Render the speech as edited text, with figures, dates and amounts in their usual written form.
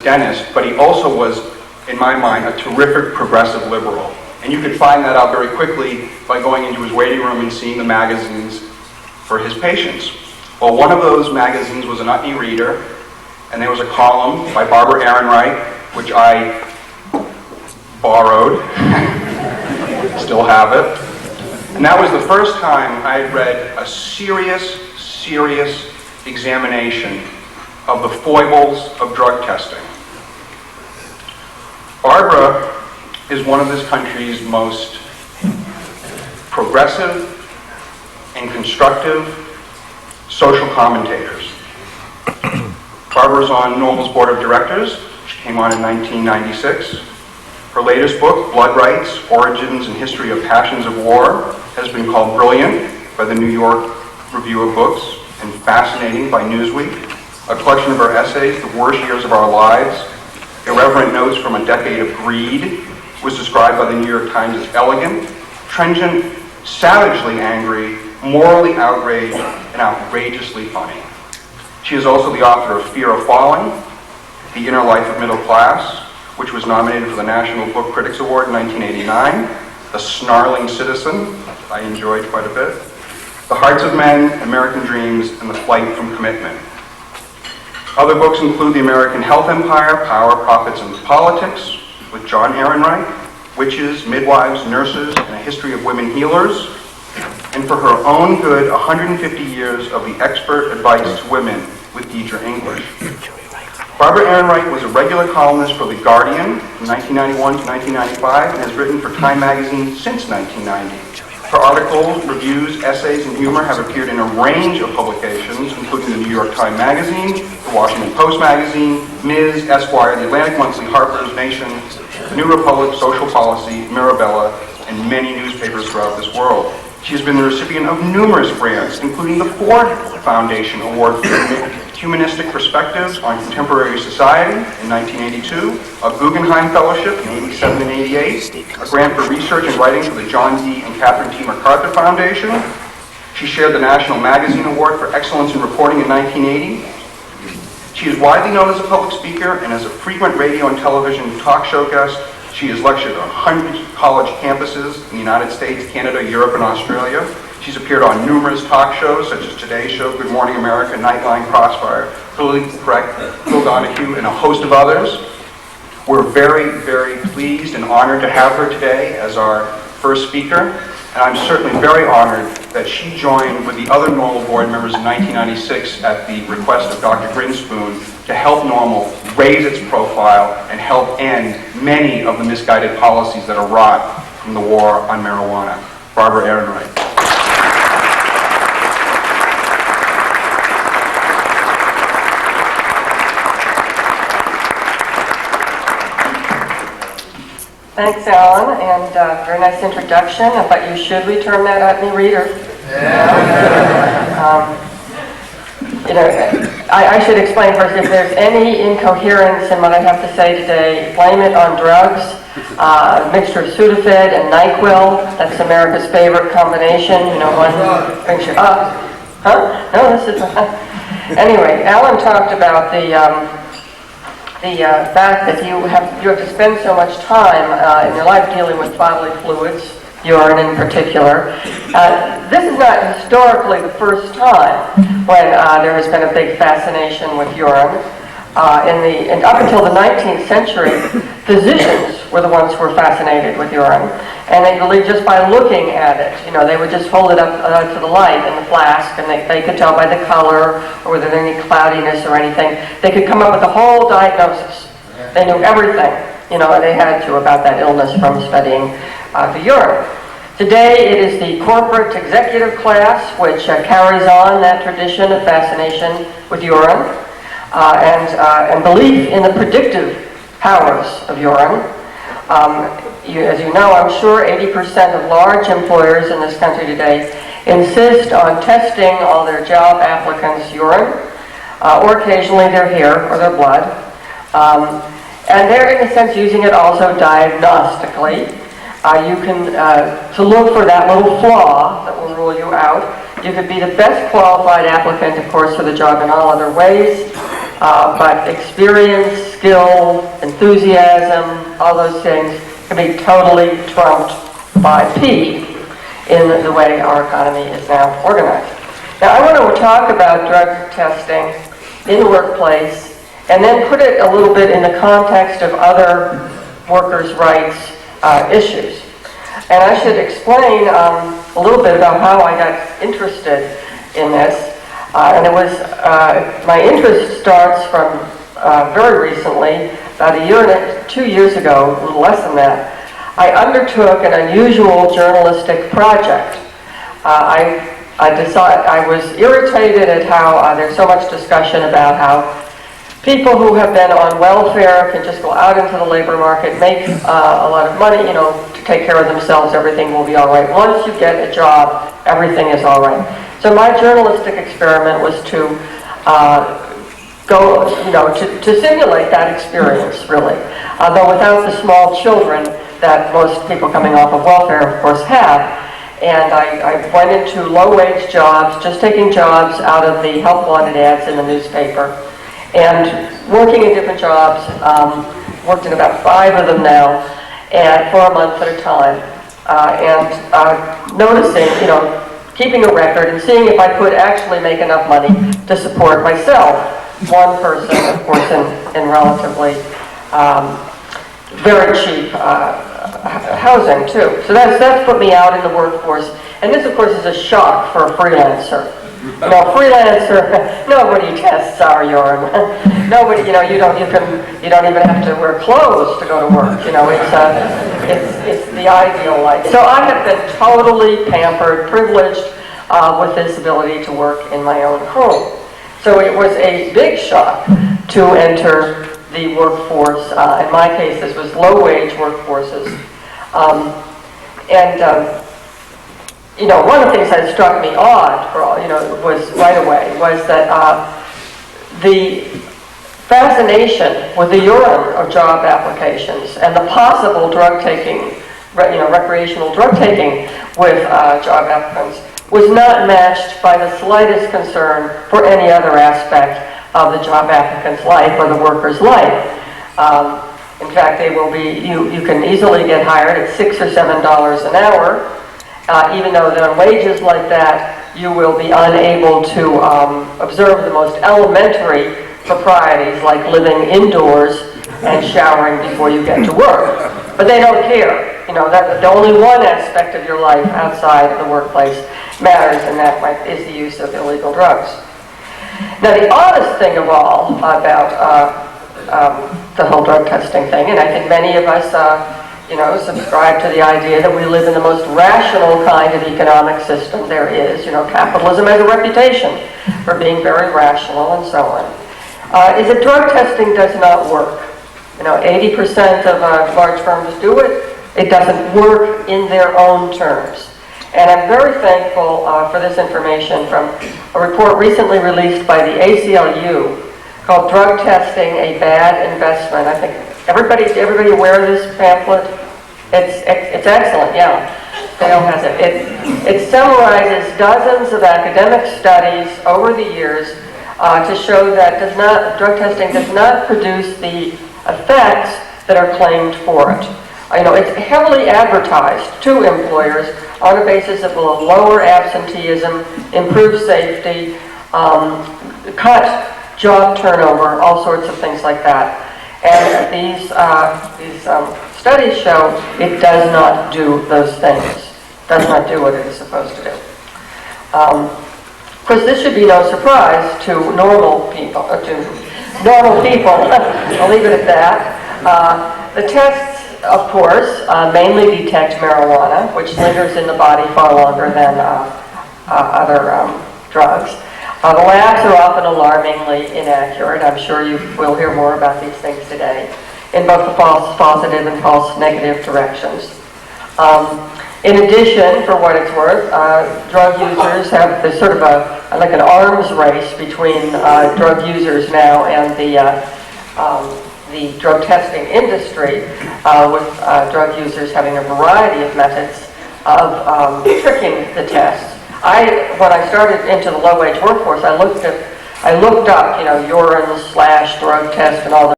dentist, but he also was, in my mind, a terrific progressive liberal. And you could find that out very quickly by going into his waiting room and seeing the magazines for his patients. Well, one of those magazines was an Utne Reader, and there was a column by Barbara Ehrenreich, which I borrowed, still have it. And that was the first time I had read a serious examination of the foibles of drug testing. Barbara is one of this country's most progressive and constructive social commentators. Barbara's on Noble's board of directors, which came on in 1996. Her latest book, Blood Rights, Origins and History of Passions of War, has been called brilliant by the New York Review of Books and fascinating by Newsweek. A collection of her essays, The Worst Years of Our Lives, Irreverent Notes from a Decade of Greed, was described by the New York Times as elegant, trenchant, savagely angry, morally outraged, and outrageously funny. She is also the author of Fear of Falling, The Inner Life of Middle Class, which was nominated for the National Book Critics Award in 1989, The Snarling Citizen, I enjoyed quite a bit, The Hearts of Men, American Dreams, and The Flight from Commitment. Other books include The American Health Empire, Power, Profits, and Politics, with John Ehrenreich, Witches, Midwives, Nurses, and a History of Women Healers, and for her own good, 150 years of the expert advice to women with Deirdre English. Barbara Ehrenreich was a regular columnist for The Guardian from 1991 to 1995 and has written for Time magazine since 1990. Her articles, reviews, essays, and humor have appeared in a range of publications, including the New York Times Magazine, the Washington Post Magazine, Ms., Esquire, the Atlantic Monthly, Harper's Nation, the New Republic, Social Policy, Mirabella, and many newspapers throughout this world. She has been the recipient of numerous grants, including the Ford Foundation Award for Humanistic Perspectives on Contemporary Society in 1982, a Guggenheim Fellowship in 87 and 88, a grant for research and writing for the John D. and Catherine T. MacArthur Foundation. She shared the National Magazine Award for Excellence in Reporting in 1980. She is widely known as a public speaker and as a frequent radio and television talk show guest. She has lectured on hundreds of college campuses in the United States, Canada, Europe, and Australia. She's appeared on numerous talk shows such as Today's Show, Good Morning America, Nightline, Crossfire, Politically Correct, Phil Donahue, and a host of others. We're very pleased and honored to have her today as our first speaker, and I'm certainly very honored that she joined with the other Normal board members in 1996 at the request of Dr. Grinspoon to help Normal raise its profile and help end many of the misguided policies that are wrought from the war on marijuana. Barbara Ehrenreich. Thanks, Alan, and very nice introduction, but you should return that Utne Reader. I should explain first, if there's any incoherence in what I have to say today, blame it on drugs, a mixture of Sudafed and NyQuil. That's America's favorite combination. One brings you up. Huh? No, this is... Anyway, Alan talked about the fact that you have to spend so much time in your life dealing with bodily fluids, urine in particular. This is not historically the first time when there has been a big fascination with urine. And up until the 19th century, physicians were the ones who were fascinated with urine, and they believed just by looking at it, they would just hold it up to the light in the flask, and they could tell by the color or whether there any cloudiness or anything. They could come up with a whole diagnosis. They knew everything, they had to about that illness from studying the urine. Today, it is the corporate executive class which carries on that tradition of fascination with urine and belief in the predictive powers of urine. As you know, I'm sure 80% of large employers in this country today insist on testing all their job applicants' urine, or occasionally their hair or their blood. And they're, in a sense, using it also diagnostically. You can, to look for that little flaw that will rule you out. You could be the best qualified applicant, of course, for the job in all other ways, but experience, skill, enthusiasm, all those things can be totally trumped by P in the way our economy is now organized. Now, I want to talk about drug testing in the workplace and then put it a little bit in the context of other workers' rights issues. And I should explain a little bit about how I got interested in this. And it was, my interest starts from very recently, about 2 years ago, a little less than that. I undertook an unusual journalistic project. I was irritated at how there's so much discussion about how people who have been on welfare can just go out into the labor market, make a lot of money, to take care of themselves, everything will be all right. Once you get a job, everything is all right. So my journalistic experiment was to to simulate that experience, really. Though without the small children that most people coming off of welfare, of course, have. And I went into low-wage jobs, just taking jobs out of the help wanted ads in the newspaper, and working in different jobs, worked in about 5 of them now, and for a month at a time, and noticing, keeping a record and seeing if I could actually make enough money to support myself, one person, of course, in relatively very cheap housing, too. So that's put me out in the workforce. And this, of course, is a shock for a freelancer. Freelancer, nobody tests our urine. Nobody, you don't even have to wear clothes to go to work. It's the ideal life. So I have been totally pampered, privileged with this ability to work in my own home. So it was a big shock to enter the workforce. In my case, this was low-wage workforces. One of the things that struck me odd, was right away, was that the fascination with the urine of job applications and the possible drug taking, recreational drug taking with job applicants was not matched by the slightest concern for any other aspect of the job applicant's life or the worker's life. In fact, they will be, you can easily get hired at $6 or $7 an hour, even though on wages like that, you will be unable to observe the most elementary proprieties like living indoors and showering before you get to work. But they don't care. That the only one aspect of your life outside of the workplace matters, and that is the use of illegal drugs. Now, the oddest thing of all about the whole drug testing thing, and I think many of us, subscribe to the idea that we live in the most rational kind of economic system there is. Capitalism has a reputation for being very rational and so on. Is that drug testing does not work. 80% of large firms do it. It doesn't work in their own terms. And I'm very thankful for this information from a report recently released by the ACLU called Drug Testing, a Bad Investment. I think everybody aware of this pamphlet? It's excellent, yeah. Dale has it. It summarizes dozens of academic studies over the years to show that drug testing does not produce the effects that are claimed for it. It's heavily advertised to employers on the basis of lower absenteeism, improve safety, cut job turnover, all sorts of things like that. And these studies show it does not do those things, does not do what it is supposed to do. Of course, this should be no surprise to normal people. I'll leave it at that. The tests, of course, mainly detect marijuana, which lingers in the body far longer than other drugs. The labs are often alarmingly inaccurate. I'm sure you will hear more about these things today, in both the false positive and false negative directions. In addition, for what it's worth, drug users have there's sort of like an arms race between drug users now and the drug testing industry, with drug users having a variety of methods of tricking the tests. When I started into the low-wage workforce, I looked up, urine/drug test and all